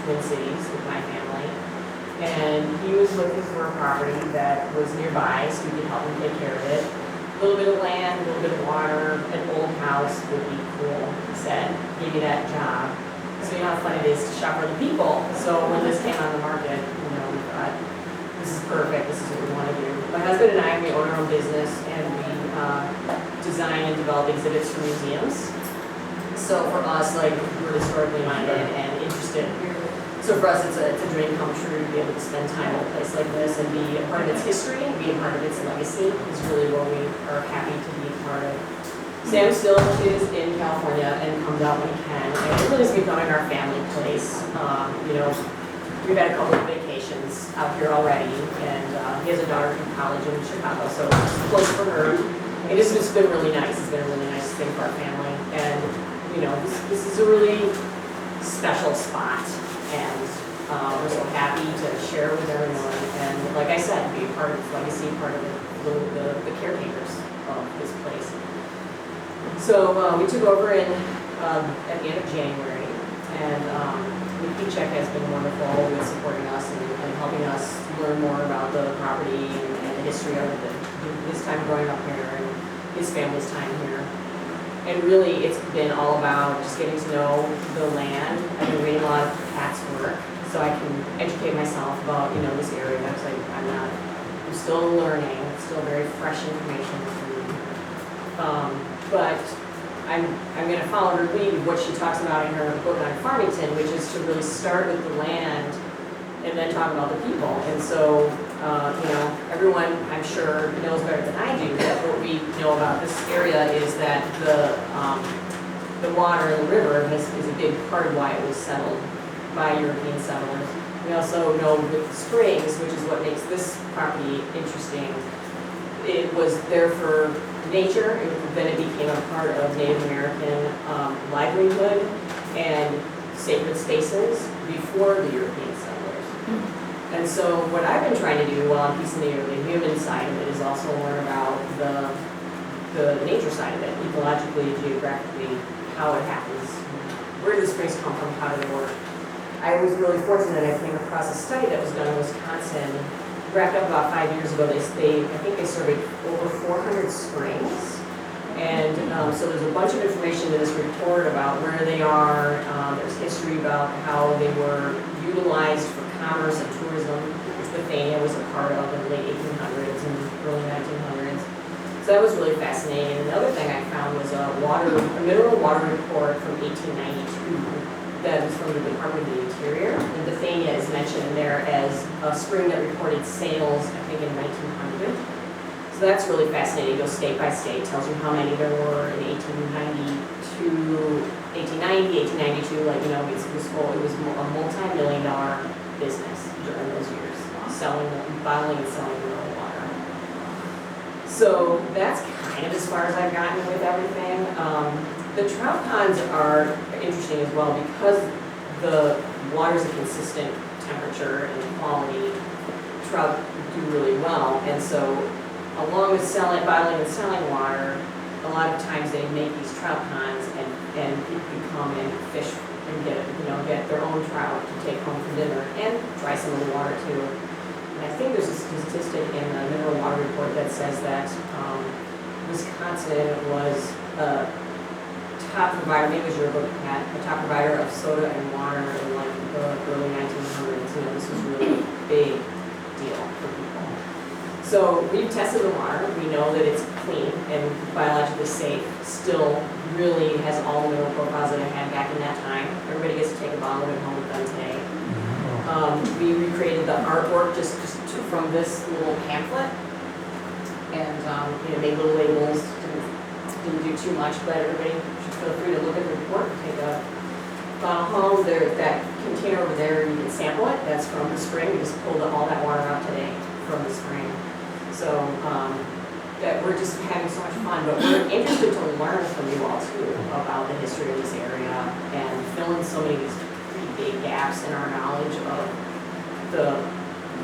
Twin Cities with my family. And he was looking for a property that was nearby so we could help him take care of it. A little bit of land, a little bit of water, an old house would be cool, he said. Give me that job. So you know how fun it is to shop for the people. So when this came on the market, we thought, this is perfect, this is what we want to do. My husband and I, we own our own business, and we design and develop exhibits for museums. So for us, we're historically minded and interested. So for us, it's a dream come true to be able to spend time in a place like this and be a part of its history and be a part of its legacy is really what we are happy to be a part of. Sam still is in California and comes out when he can, and it really is becoming our family place. We've had a couple of vacations out here already, and he has a daughter in college in Chicago, so it's close for her. And it's been really nice. It's been a really nice thing for our family, and this is a really special spot, and we're so happy to share with everyone. And like I said, be a part of its legacy, part of the caretakers of this place. So we took over at the end of January, and the check has been wonderful with supporting us and helping us learn more about the property and the history of it, his time growing up here and his family's time here. And really, it's been all about just getting to know the land. I've been reading a lot of Pat's work, so I can educate myself about this area. Because I'm still learning. It's still very fresh information for me. But I'm going to follow her lead of what she talks about in her book on Farmington, which is to really start with the land and then talk about the people. And so, everyone, I'm sure, knows better than I do that what we know about this area is that the water in the river is a big part of why it was settled by European settlers. We also know with the springs, which is what makes this property interesting, it was there for nature, and then it became a part of Native American livelihood and sacred spaces before the European settlers. And so what I've been trying to do while I'm piecing together the human side of it is also learn about the nature side of it, ecologically, geographically, how it happens, where do the springs come from, how do they work. I was really fortunate. I came across a study that was done in Wisconsin, wrapped up about 5 years ago. I think they surveyed over 400 springs. And so there's a bunch of information in this report about where they are. There's history about how they were utilized for commerce and tourism, which Bethania was a part of in the late 1800s and early 1900s. So that was really fascinating. And another thing I found was a mineral water report from 1892 that was from the Department of the Interior. And Bethania is mentioned in there as a spring that reported sales, I think, in 1900. So that's really fascinating. It goes state by state, tells you how many there were in 1890, 1892. It was a multi-million-dollar business during those years, bottling and selling mineral water. So that's kind of as far as I've gotten with everything. The trout ponds are interesting as well because the water's a consistent temperature and quality. Trout do really well, and so along with bottling and selling water, a lot of times they make these trout ponds and people can come and fish and get their own trout to take home for dinner and try some of the water too. And I think there's a statistic in the mineral water report that says that Wisconsin was top provider, maybe it was your book, Pat, a top provider of soda and water in the early 1900s. This was really a big deal for people. So we've tested the water. We know that it's clean and biologically safe. Still really has all the mineral profiles that it had back in that time. Everybody gets to take a bottle of it home with them today. We recreated the artwork just from this little pamphlet, and made little labels. Didn't do too much, but everybody should feel free to look at the report and take a bottle home. That container over there, you can sample it. That's from the spring. We just pulled all that water out today from the spring. So that we're just having so much fun, but we're interested to learn from you all too about the history of this area and fill in so many of these pretty big gaps in our knowledge of the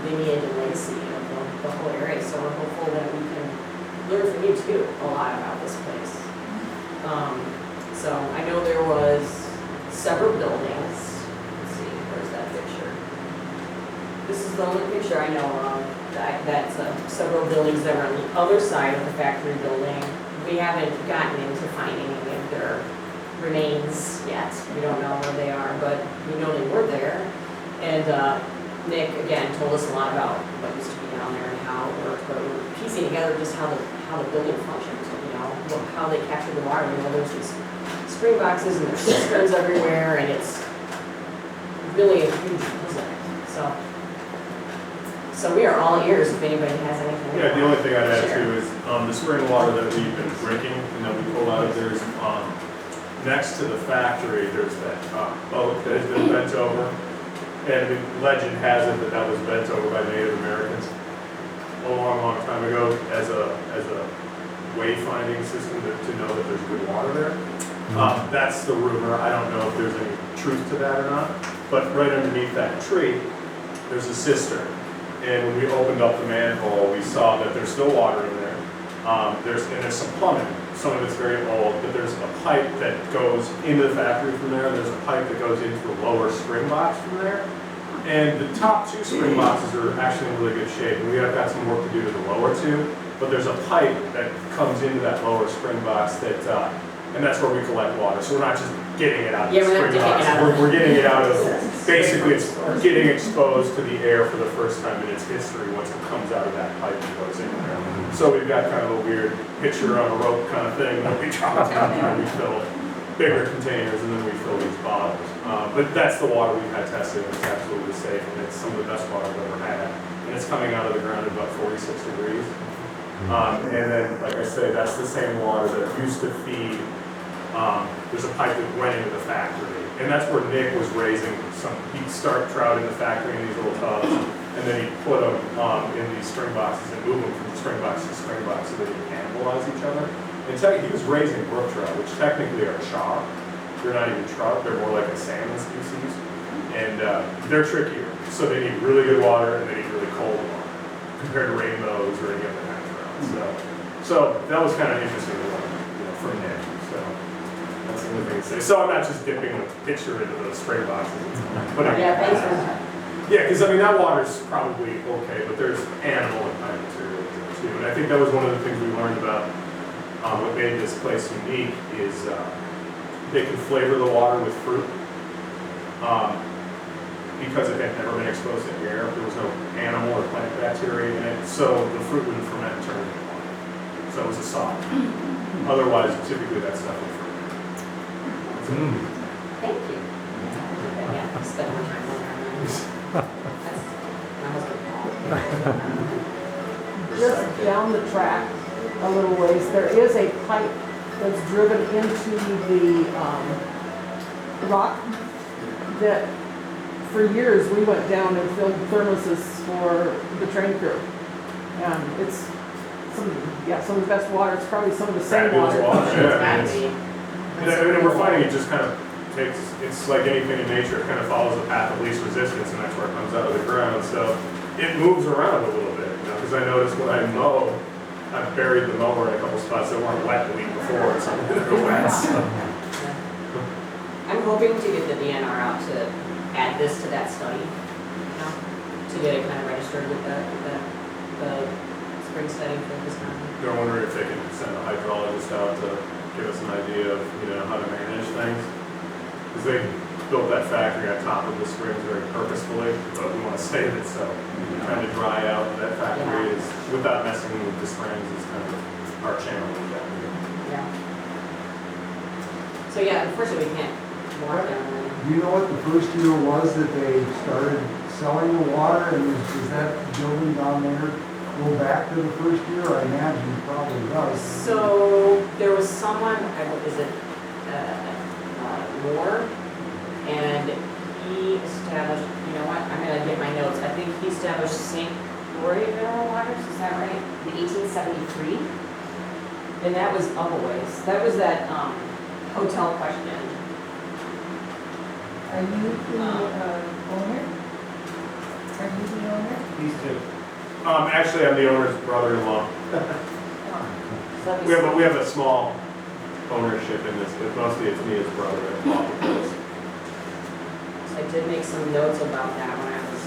lineage and legacy of the whole area. So we're hopeful that we can learn from you too a lot about this place. So I know there was several buildings. Let's see, where's that there? This is the only picture I know of. That's several buildings that are on the other side of the factory building. We haven't gotten into finding any of their remains yet. We don't know where they are, but we know they were there. And Nick, again, told us a lot about what used to be down there and how it worked, but we're piecing together just how the building functions, how they capture the water. There's these spring boxes and there's cisterns everywhere, and it's really a huge puzzle. So we are all ears if anybody has anything. Yeah, the only thing I'd add too is the spring water that we've been drinking and that we pull out of there's next to the factory, there's that boat that has been bent over. And the legend has it that was bent over by Native Americans a long, long time ago as a wayfinding system to know that there's good water there. That's the rumor. I don't know if there's any truth to that or not. But right underneath that tree, there's a cistern. And when we opened up the manhole, we saw that there's still water in there. There's some plumbing. Some of it's very old, but there's a pipe that goes into the factory from there. There's a pipe that goes into the lower spring box from there. And the top two spring boxes are actually in really good shape. And we have got some work to do to the lower two. But there's a pipe that comes into that lower spring box that, and that's where we collect water. So we're not just getting it out of the spring box. We're getting it out of, basically it's getting exposed to the air for the first time in its history once it comes out of that pipe and goes in there. So we've got kind of a weird picture on a rope kind of thing that we drop down and we fill bigger containers and then we fill these bottles. But that's the water we've had tested and it's absolutely safe and it's some of the best water I've ever had. And it's coming out of the ground at about 46 degrees. And then, like I say, that's the same water that used to feed. There's a pipe that went into the factory, and that's where Nick was raising he'd start trout in the factory in these little tubs, and then he'd put them in these spring boxes and move them from the spring box to the spring box so they didn't cannibalize each other. And he was raising brook trout, which technically are char. They're not even trout, they're more like a salmon species, and they're trickier. So they need really good water, and they need really cold water, compared to rainbows or any other kind of trout. So that was kind of interesting to learn, from Nick. So that's the only thing to say. So I'm not just dipping a pitcher into those spring boxes. But Thanks for that. Yeah, because that water's probably okay, but there's animal and plant material too. And I think that was one of the things we learned about what made this place unique is they can flavor the water with fruit. Because it had never been exposed to air, there was no animal or plant bacteria in it, so the fruit wouldn't ferment and turn into wine. So it was a solid. Otherwise, typically that stuff would ferment. Thank you. Yeah, spend more time on that. That's my husband. Just down the track a little ways, there is a pipe that's driven into the rock that for years we went down and filled thermoses for the train crew. And it's some of the best water. It's probably some of the same water. And we're finding it just kind of takes, it's like anything in nature, it kind of follows the path of least resistance, and that's where it comes out of the ground. So it moves around a little bit, because I noticed when I mow, I've buried the mower in a couple spots that weren't wet the week before, and some that are wet. So. I'm hoping to get the DNR out to add this to that study, to get it kind of registered with the spring study for Wisconsin. They're wondering if they can send a hydrologist out to give us an idea of how to manage things. Because they built that factory on top of the springs very purposefully, but we want to save it, so trying to dry out that factory is, without messing with the springs, is kind of our challenge down here. Yeah. So yeah, unfortunately we can't walk down there. Do you know what the first year was that they started selling the water, and is that building down there go back to the first year? I imagine it probably does. So there was someone, is it Moore, and he established, you know what, I'm going to get my notes, I think he established St. Gloria Mineral Waters, is that right? In 1873, and that was up a ways. That was that hotel question. Are you the owner? Are you the owner? These two. Actually, I'm the owner's brother-in-law. So We have a small ownership in this, but mostly it's me as brother-in-law. I did make some notes about that when I was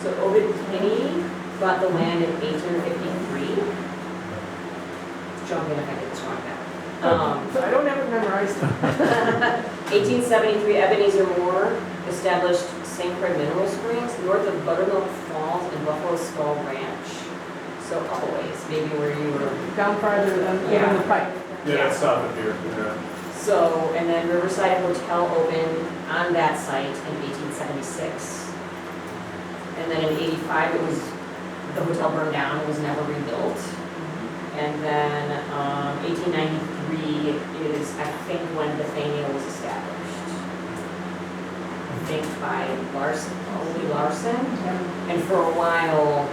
So Obed Kinney bought the land in 1853. Jump in if I get this wrong now. So I don't have it memorized. 1873, Ebenezer Moore established St. Croix Mineral Springs north of Buttermilk Falls and Buffalo Skull Ranch. So up a ways, maybe where you were. Down farther than Yeah. the pipe. Yeah, that's south of here, yeah. So, and then Riverside Hotel opened on that site in 1876. And then in 85, it was, the hotel burned down, it was never rebuilt. And then 1893 is, I think, when Bethania was established. I think by Larson, Ole Larson. And for a while,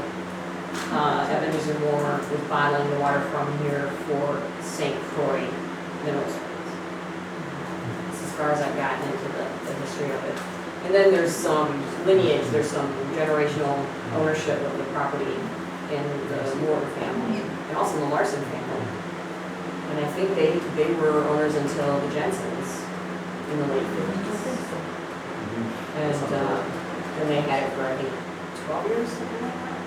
Ebenezer Moore was bottling the water from here for St. Croix Mineral Springs. That's as far as I've gotten into the history of it. And then there's some lineage, there's some generational ownership of the property in the Moore family and also the Larson family. And I think they were owners until the Jensens in the late 50s. And then they had it for, I think, 12 years, something like that.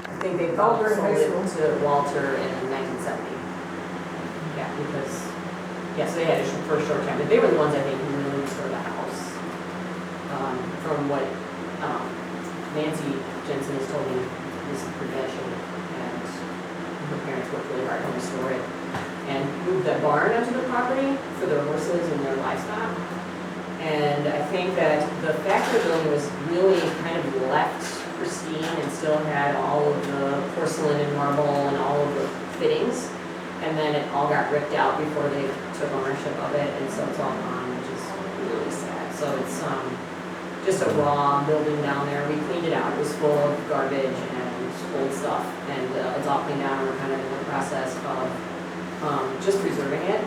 I think they Oh, we're in sold high it school. to Walter in 1970. Yeah, because, so they had it for a short time, but they were the ones, I think, who really restored the house. From what Nancy Jensen has told me, this prevention, and her parents worked really hard to restore it. And moved that barn onto the property for their horses and their livestock. And I think that the factory building was really kind of left pristine and still had all of the porcelain and marble and all of the fittings. And then it all got ripped out before they took ownership of it, and so it's all gone, which is really sad. So it's just a raw building down there. We cleaned it out. It was full of garbage and old stuff, and it's all cleaned out. We're kind of in the process of just preserving it.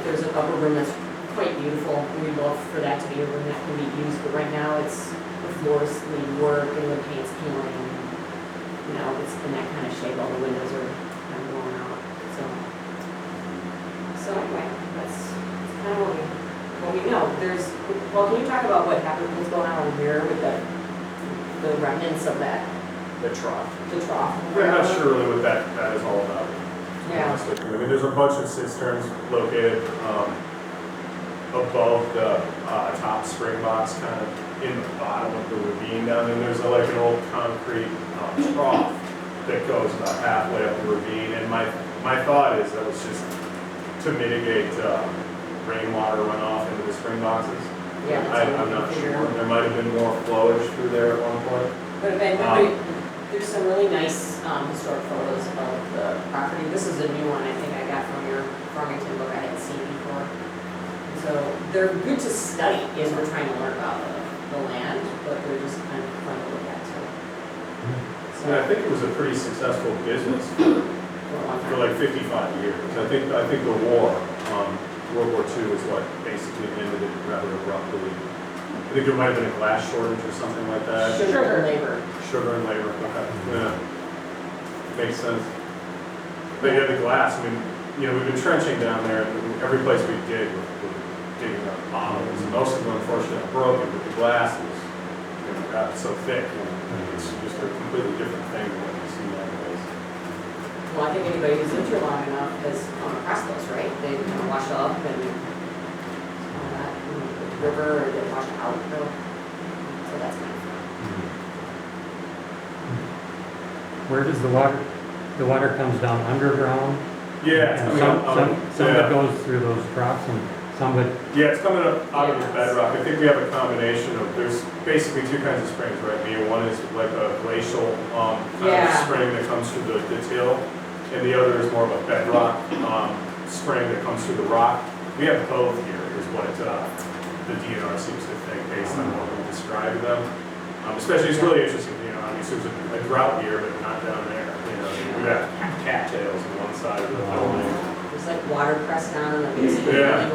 There's an upper room that's quite beautiful. We'd love for that to be a room that can be used, but right now it's the floors need work and the paint's peeling. You know, it's in that kind of shape. All the windows are kind of blown out. So anyway, that's kind of what we know. Well, can you talk about what happened, what's going on over here with the remnants of that, The trough. the trough? I'm not sure really what that is all about. Yeah. I mean, there's a bunch of cisterns located above the top spring box, kind of in the bottom of the ravine down there. There's like an old concrete trough that goes about halfway up the ravine. And my thought is that was just to mitigate rainwater runoff into the spring boxes. Yeah, that's what I'm we not figured. sure. There might have been more flowage through there at one point. But there's some really nice historic photos of the property. This is a new one I think I got from your Farmington book I hadn't seen before. So they're good to study as we're trying to learn about the land, but they're just kind of fun to look at too. So, And I think it was a pretty successful business for a long for time. like 55 years. I think the war, World War II is what basically ended it rather abruptly. I think there might have been a glass shortage or something like that. Sugar and labor. Sugar and labor, okay, yeah. Makes sense. But yeah, the glass, I mean, you know, we've been trenching down there, and every place we dig, we're digging up bottles, and most of them unfortunately are broken, but the glass is, you know, got so thick, and it's just a completely different thing than what you see nowadays. Well, I think anybody who's in here long enough has come across those, right? They kind of wash up and all that, and the river, or they wash out, so that's kind of fun. Where does the water comes down underground? Yeah, it's And coming up, some of it yeah. goes through those troughs and some of it, Yeah, it's coming up out of the bedrock. I think we have a combination of, there's basically two kinds of springs, right, Mia? One is like a glacial kind Yeah. of spring that comes through the till, and the other is more of a bedrock spring that comes through the rock. We have both here, is what the DNR seems to think, based on what we described them. Especially, it's really interesting, you know, I mean, so it was a drought year, but not down there, you know. We have cattails on one side of the building. There's like water pressed down in the basement, Yeah. like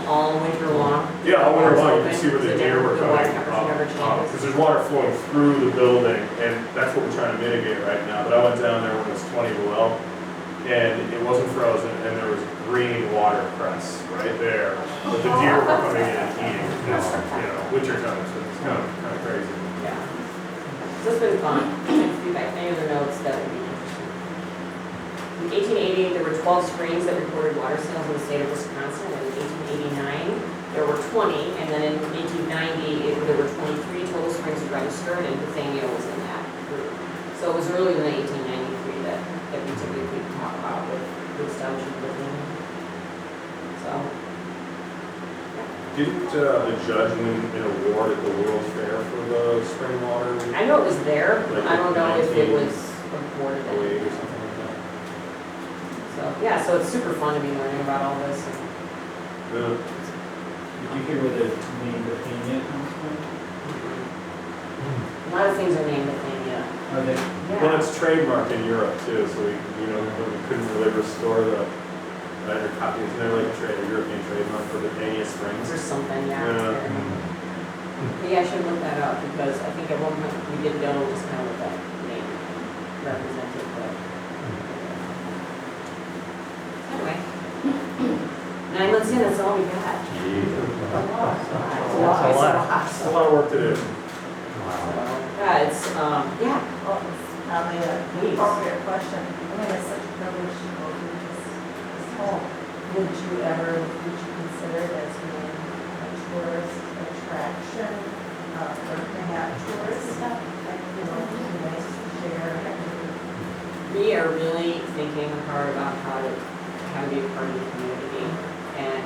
all winter long. Yeah, all winter long, you can Open, see where the so deer were the water coming temperature never from. changes. Because there's water flowing through the building, and that's what we're trying to mitigate right now. But I went down there when it was 20 below, and it wasn't frozen, and there was green watercress right there, but the deer were coming in and eating, it's, winter time, so it's kind of crazy. Yeah. So it's been fun. If you have any other notes, that would be interesting. In 1880, there were 12 springs that recorded water sales in the state of Wisconsin, and in 1889, there were 20, and then in 1890, there were 23 total springs registered, and Bethania was in that group. So it was earlier than 1893 that we typically talk about with establishing Bethania. So, Didn't the judge win an award at the World's Fair for the spring water? I know it was there, Like I don't know if it 1908 was awarded. or something like that? So, yeah, so it's super fun to be learning about all this. Yeah. Did you hear where the name Bethania comes from? A lot of things are named Bethania. Are they? Well, it's trademarked in Europe too, so we couldn't really restore the other copy. Isn't there like a European trademark for Bethania Springs? Or something, yeah. Yeah. But yeah, I should look that up because I think at one point we did know just kind of what that name represented, but. Anyway. 9 months in, that's all we got. That's a lot. It's a lot of work to do. Yeah, it's, yeah, Well, it's probably a appropriate question. I mean, it's such a privilege to go through this home. Would you consider it as being a tourist attraction, or to have tourists, like, it'd be nice to share? we are really thinking hard about how to be a part of the community. And,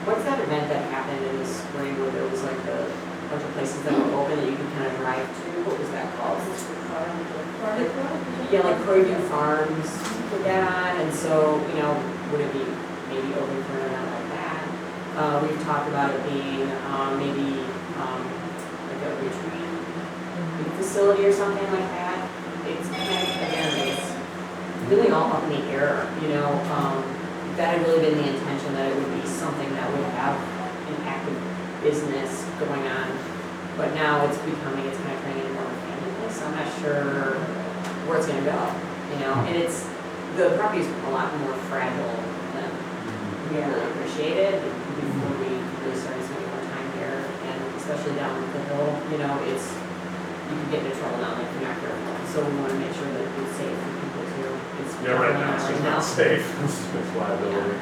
what's that event that happened in the spring where there was like a bunch of places that were open that you could kind of drive to? What was that called? Yeah, like Croydon Farms put that on, and so, would it be maybe open for an event like that? We've talked about it being, maybe, like a retreat facility or something like that. It's kind of, again, it's really all up in the air, that had really been the intention, that it would be something that would have an active business going on. But now it's kind of turning into more of a family place, so I'm not sure where it's gonna go, and the property is a lot more fragile than we really appreciated before we really started spending more time here, and especially down the hill, you can get into trouble down there if you're not careful. So we wanna make sure that it's safe for people too. Yeah, right now it's just not safe. It's liability.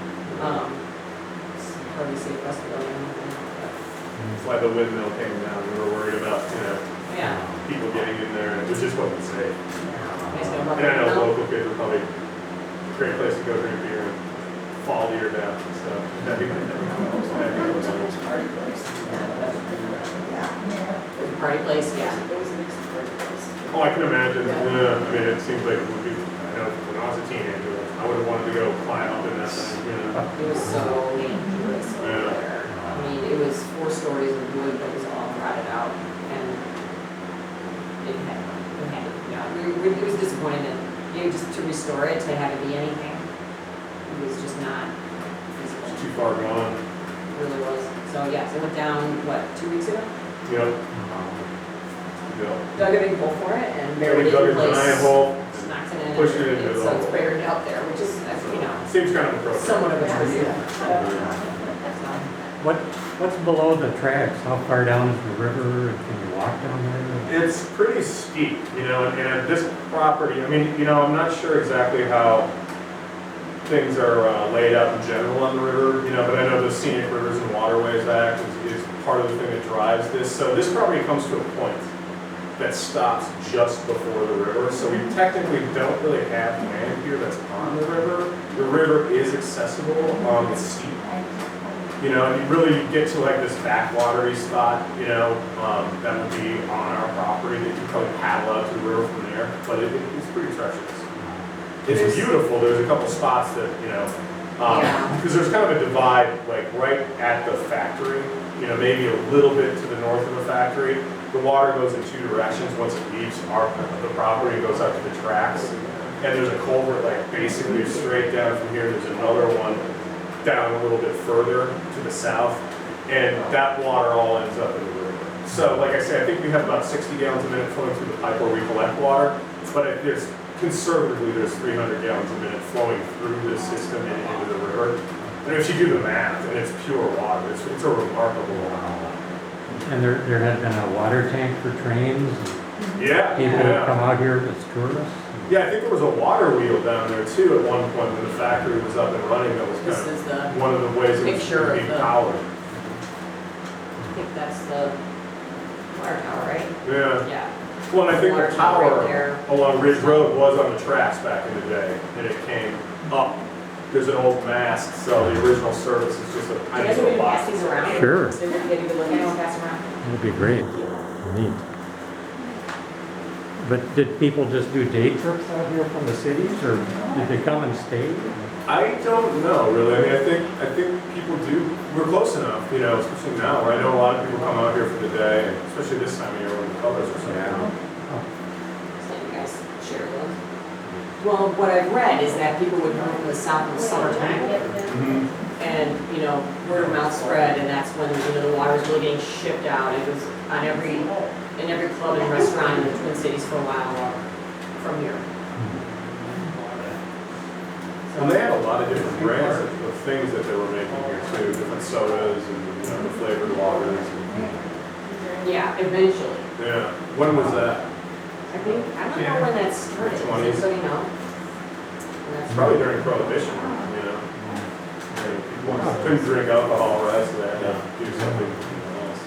It's hardly safe for us to go in. That's why the windmill came down. We were worried about, Yeah. people getting in there, and it just wasn't safe. Nice to know about And I know that. local kids are probably a great place to go drink beer and fall to your death and stuff. There's a party place, yeah. Oh, I can imagine. Yeah. I mean, it seems like it would be, I know when I was a teenager, I would have wanted to go climb up in that thing, It was so dangerous over there. I mean, it was 4 stories of wood that was all rotted out, and it was disappointing that, just to restore it, to have it be anything, it was just not feasible. It's too far gone. It really was. So, yes, it went down, 2 weeks ago? Yep. Yep. Dug a big hole for it and buried We it dug in a giant place. hole, Just knocked it in. pushed it into the So it's hole. buried out there, which is, Seems kind of appropriate. somewhat of a tribute. What's below the tracks? How far down is the river? Can you walk down there? It's pretty steep, and this property, I mean, I'm not sure exactly how things are laid out in general on the river, but I know the Scenic Rivers and Waterways Act is part of the thing that drives this. So this property comes to a point that stops just before the river. So we technically don't really have land here that's on the river. The river is accessible, it's steep. And you get to like this backwatery spot, that would be on our property, that you probably paddle out to the river from there, but it's pretty treacherous. It's beautiful, there's a couple spots that, because there's kind of a divide, like right at the factory, maybe a little bit to the north of the factory. The water goes in 2 directions once it leaves the property and goes out to the tracks. And there's a culvert like basically straight down from here, there's another one down a little bit further to the south, and that water all ends up in the river. So like I say, I think we have about 60 gallons a minute flowing through the pipe where we collect water, but there's conservatively, there's 300 gallons a minute flowing through this system and into the river. And if you do the math, and it's pure water, it's a remarkable amount. And there had been a water tank for trains. Yeah, People would come yeah. out here as tourists. Yeah, I think there was a water wheel down there too at one point when the factory was up and running. That was This kind is the, of one of the ways it was picture of being the- powered. I think that's the water tower, right? Yeah. Yeah. Well, and I think Water the tower right tower there. along Ridge Road was on the tracks back in the day, and it came up. There's an old mast, so the original service is just a You tiny guys little want me to box. pass these around? Sure. So we're getting a good look at it, I'll pass them around. That'd be great. Neat. But did people just do day trips out here from the cities, or did they come and stay? I don't know, really. I mean, I think people do. We're close enough, you know, especially now, where I know a lot of people come out here for the day, and especially this time of year when the colors are so beautiful. So you guys share those. Well, what I've read is that people would come from the south in the summertime, Mhm. and, you know, word of mouth spread, and that's when, you know, the water was really getting shipped out. It was on in every club and restaurant in the Twin Cities for a while from here. Well, they had a lot of different brands of things that they were making here too, different sodas and, you know, the flavored waters. And, Yeah, eventually. yeah. When was that? I think, I don't know when that started, does 20s. anybody know? It's probably during Prohibition, you know. I mean, people couldn't drink alcohol, right, so they had to do something else.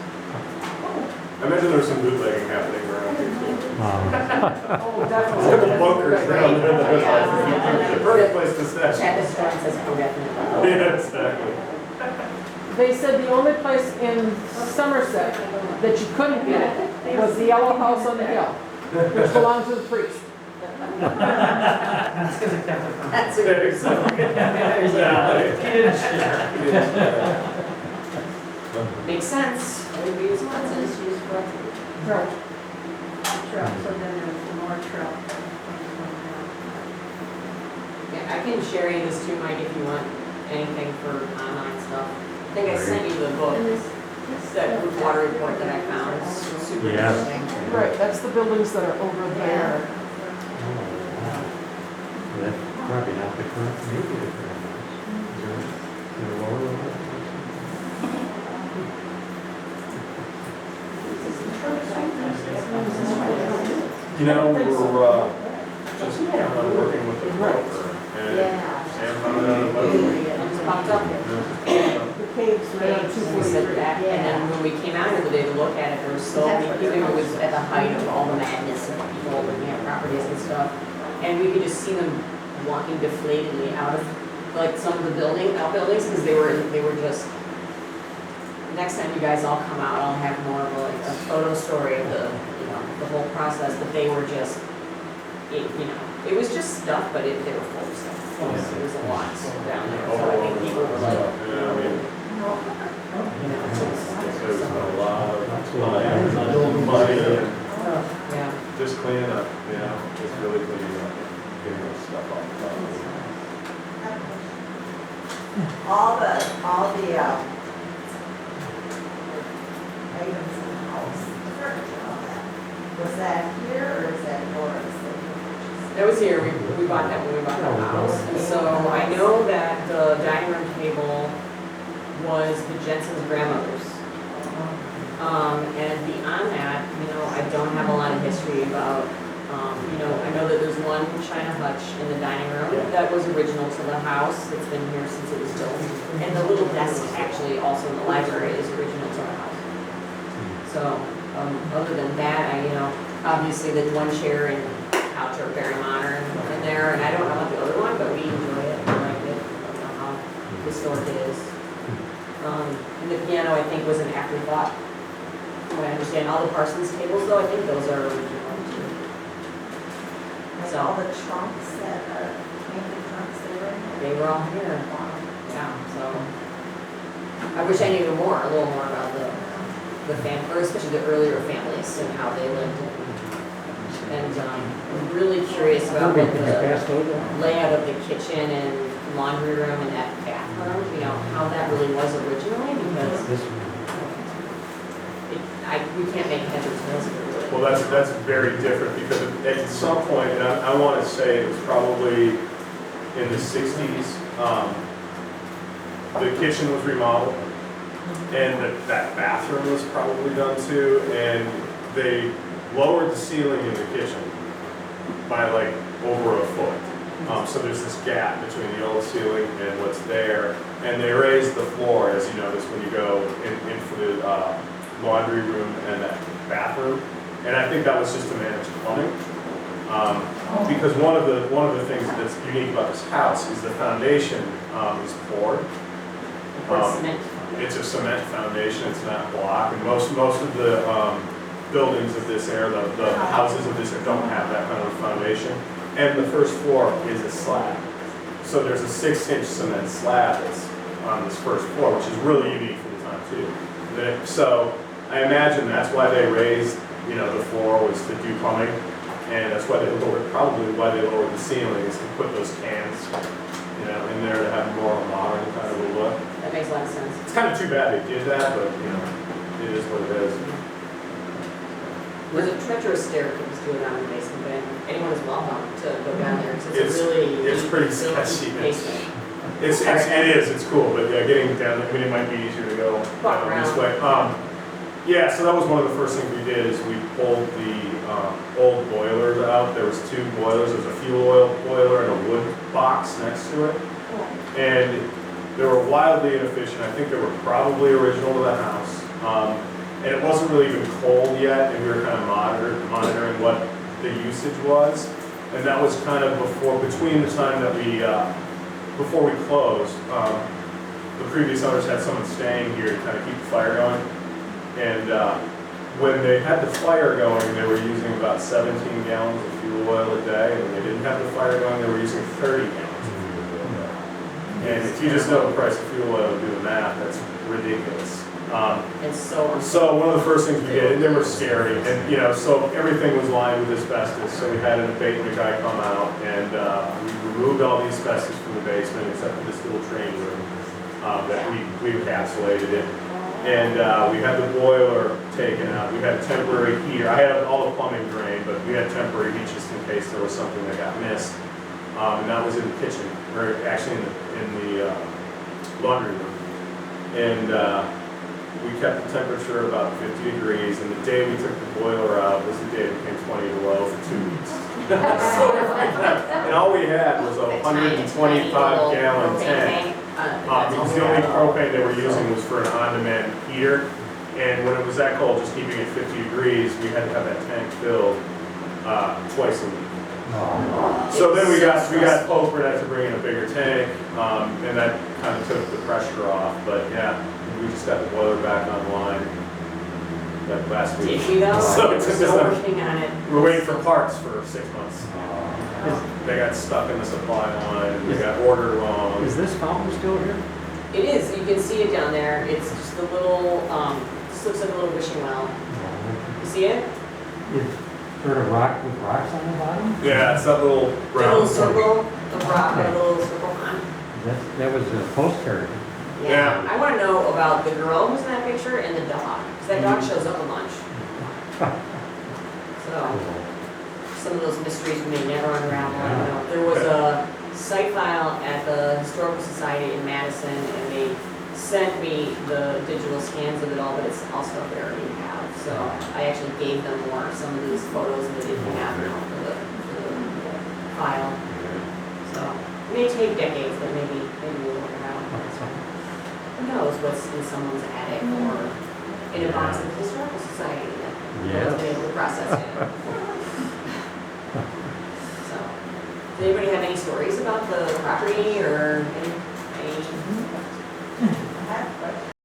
I imagine there's some bootlegging happening around here too. Oh, There's a definitely. couple bunkers around there. Yeah. Perfect place to stash. Chad, this one says definitely. Yeah, exactly. They said the only place in Somerset that you couldn't get it was the Yellow House on the Hill, which belonged to the priest. That's because it kept it from. That's a good reason. He didn't share. Makes sense. Everybody use one. Just use what, Right. trail, so then there's more trail. Yeah, I can share you this too, Mike, if you want anything for online stuff. I think I sent you the book, that group water report that I found. It's super Yeah. interesting. Right, that's the buildings that are over there. That's probably not the current, maybe the current ones. Is there a lower one? You know, we were just working with the broker, and Sam found out about it. It's popped up. The caves right on We said 243. that, and then when we came out here the day to look at it, there was so many people, it was at the height of all the madness of people looking at properties and stuff. And we could just see them walking deflatedly out of, like, some of the outbuildings, because they were just, next time you guys all come out, I'll have more of a photo story of the, you know, the whole process, but they were just, it was just stuff, but they were full of stuff. It was a lot down there, so I think people were like, Yeah, I mean, there's a lot of money and yeah. just cleaning up, you know, just really cleaning up, getting those stuff off the top. All the items in the house, the furniture, all that, was that here or is that yours? That was here, we bought that when we bought the house, and so I know that the dining room table was the Jensen's grandmother's. And beyond that, you know, I don't have a lot of history about, you know, I know that there's one China hutch in the dining room that was original to the house, it's been here since it was built. And the little desk actually also in the library is original to the house. So, other than that, you know, obviously the one chair and couch are very modern in there, and I don't know about the other one, but we enjoy it, we like it, I don't know how historic it is. And the piano, I think, was an afterthought. From what I understand, all the Parsons tables though, I think those are original too. Like all the trunks that are, painted trunks that are in there? They were all here, yeah, so. I wish I knew a little more about the family, or especially the earlier families and how they lived. And I'm really curious about what the layout of the kitchen and laundry room and that bathroom, you know, how that really was originally, because This one. we can't make heads or tails of it really. Well, that's very different because at some point, and I want to say it was probably in the 60s, the kitchen was remodeled and that bathroom was probably done too, and they lowered the ceiling in the kitchen by like over a foot. So there's this gap between the old ceiling and what's there, and they raised the floor, as you notice when you go in for the laundry room and that bathroom. And I think that was just to manage plumbing, because one of the things that's unique about this house is the foundation is poured. Cement. It's a cement foundation, it's not block, and most of the buildings of this era, the houses of this era don't have that kind of foundation. And the first floor is a slab. So there's a 6-inch cement slab that's on this first floor, which is really unique for the time too. So I imagine that's why they raised, the floor was to do plumbing, and that's why they lowered the ceiling is to put those cans, in there to have more of a modern kind of a look. That makes a lot of sense. It's kind of too bad they did that, but it is what it is. There's a treacherous staircase to go down in the basement, but anyone is welcome to go down there, because It's- it's a really it's neat pretty facility sketchy. basement. It's cool, but yeah, getting down, it might be easier to go Walk this around. way. Yeah, so that was one of the first things we did is we pulled the old boilers out. There was 2 boilers. There was a fuel oil boiler and a wood box next to it. And they were wildly inefficient. I think they were probably original to the house. And it wasn't really even cold yet, and we were kind of monitoring what the usage was. And that was kind of between the time that before we closed, the previous owners had someone staying here to kind of keep the fire going. And when they had the fire going, they were using about 17 gallons of fuel oil a day. And when they didn't have the fire going, they were using 30 gallons of fuel oil a day. And if you just know the price of fuel oil, do the math, that's ridiculous. And so. So one of the first things we did, and they were scary, and so everything was lined with asbestos. So we had an abatement guy come out, and we removed all the asbestos from the basement except for this little train room that we encapsulated it. And we had the boiler taken out. We had a temporary heater. I had all the plumbing drained, but we had temporary heat just in case there was something that got missed. And that was in the kitchen, or actually in the laundry room. And we kept the temperature about 50 degrees, and the day we took the boiler out was the day it became 20 below for 2 weeks. And all we had was a 125 gallon tank. Because the only propane they were using was for an on-demand heater, and when it was that cold, just keeping it 50 degrees, we had to have that tank filled twice a week. So then we got Pope had to bring in a bigger tank, and that kind of took the pressure off. But yeah, we just got the boiler back online like last week. Did we though? So We're it took us still a- working on it. We're waiting for parts for 6 months. They got stuck in the supply line, and we got ordered wrong. Is this fountain still here? It is, you can see it down there. It's just a little, just looks like a little wishing well. You see it? It's sort of rock with rocks on the bottom? Yeah, it's that little A brown. little circle of rock and a little circle pond. That was a postcard. Yeah. I want to know about the girl who's in that picture and the dog, because that dog shows up a bunch. So, some of those mysteries we may never unravel. There was a site file at the Historical Society in Madison, and they sent me the digital scans of it all, but it's all stuff they already have. So I actually gave them some of these photos that they didn't have for the file. So it may take decades, but maybe we'll work it out. Who knows what's in someone's attic or in a box of the Historical Society that was able to process it. So, does anybody have any stories about the property or anything